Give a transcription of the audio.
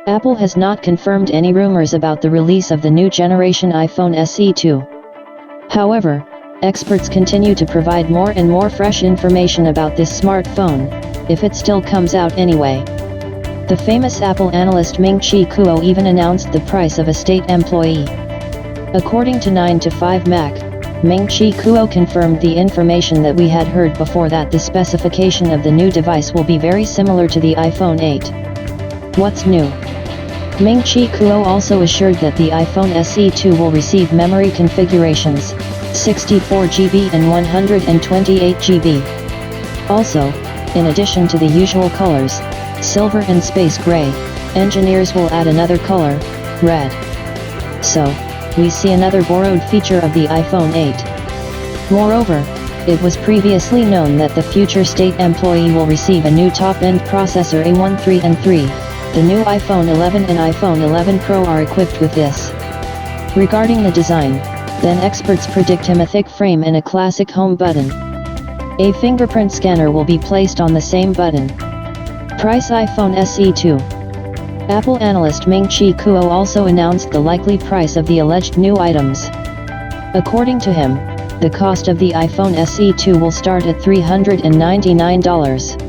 Apple has not confirmed any rumors about the release of the new generation iPhone SE 2. However, experts continue to provide more and more fresh information about this smartphone, if it still comes out anyway. The famous Apple analyst Ming-Chi Kuo even announced the price of a state employee. According to 9to5Mac, Ming-Chi Kuo confirmed the information that we had heard before, that the specification of the new device will be very similar to the iPhone 8. What's new? Ming-Chi Kuo also assured that the iPhone SE 2 will receive memory configurations, 64GB and 128GB. Also, in addition to the usual colors, silver and space gray, engineers will add another color, red. So, we see another borrowed feature of the iPhone 8. Moreover, it was previously known that the future state employee will receive a new top-end processor A13 and 3. The new iPhone 11 and iPhone 11 Pro are equipped with this. Regarding the design, then experts predict him a thick frame and a classic home button. A fingerprint scanner will be placed on the same button. Price iPhone SE 2. Apple analyst Ming-Chi Kuo also announced the likely price of the alleged new items. According to him, the cost of the iPhone SE 2 will start at $399.